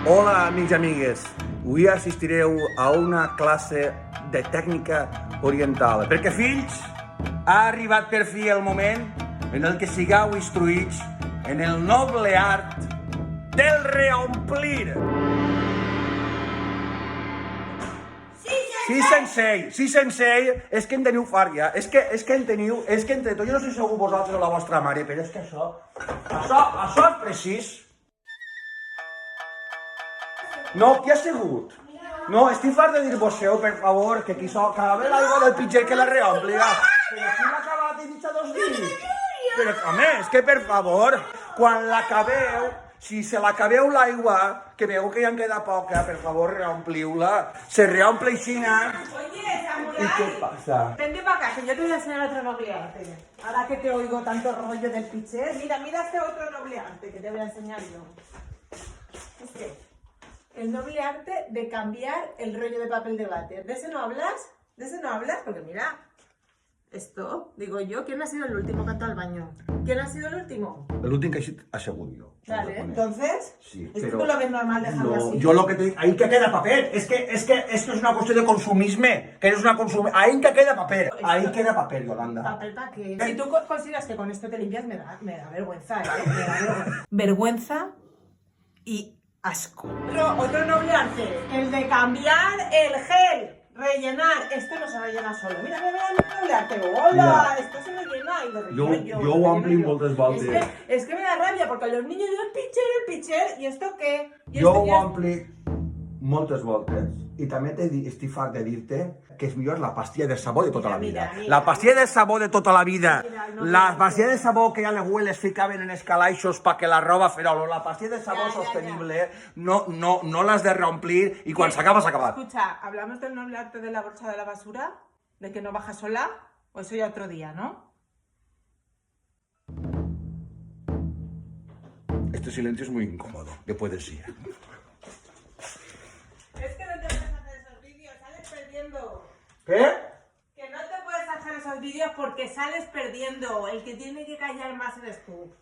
Hola, amics i amigues. Avui assistireu a una classe de tècnica oriental. Perquè, fills, ha arribat per fi el moment en el que sigueu instruïts en el noble art del reomplir. Sí, sensei, és que en teniu fart ja, és que entre tot, jo no sé si segur vosaltres o la vostra mare, però és que això és precís. No, qui ha sigut? No, estic fart de dir-vos-seu, per favor, que qui cada vegada l'aigua del pitxer que la reompliga. Però qui l'ha acabat i mitja dos dits? Però, home, és que, per favor, quan l'acabeu, si se l'acabeu l'aigua, que veieu que ja en queda poca, per favor, reompliu-la. Se reomple aixina. Oye, Samurai. ¿Y qué pasa? Vente para acá, que yo te voy a enseñar otro noble arte. Ahora que te oigo tanto rollo del pitcher, mira este otro noble arte que te voy a enseñar yo. El noble arte de cambiar el rollo de papel de váter. ¿De ese no hablas? Porque mira, esto, digo yo, ¿quién ha sido el último que ha entrado al baño? ¿Quién ha sido el último? El últim que ha sigut jo. Vale, entonces, Sí, ¿es pero que tú lo ves normal dejarlo no, así? yo lo que te digo, ahí que queda papel, es que es una cuestión de consumisme, que eres una ahí que queda papel, Yolanda. ¿Papel para qué? Si tú consideras que con esto te limpias, me da vergüenza, ¿eh? Me da vergüenza. Vergüenza y asco. Otro noble arte, el de cambiar el gel. Rellenar, esto no se rellena solo. Mira, el noble arte. ¡Hola! Mira. Esto se rellena y lo relleno Jo ho ampli moltes voltes. Es que me da rabia porque los niños diuen el pitcher, ¿y esto qué? Jo ho ampli moltes voltes. I també estic fart de dir-te que és millor la pastilla de sabó de tota la vida. La pastilla de sabó de tota la vida. La pastilla de sabó que a les abueles ficaven en els calaixos para que la roba fera olor. La pastilla de sabó sostenible no l'has de reomplir i quan s'acaba, s'ha acabat. Escucha, ¿hablamos del noble arte de la bolsa de la basura? ¿De que no baja sola? O eso ya otro día, ¿no? Este silencio es muy incómodo, de poesía. Es que no te puedes hacer esos vídeos, sales perdiendo. ¿Qué? Que no te puedes hacer esos vídeos porque sales perdiendo. El que tiene que callar más eres tú.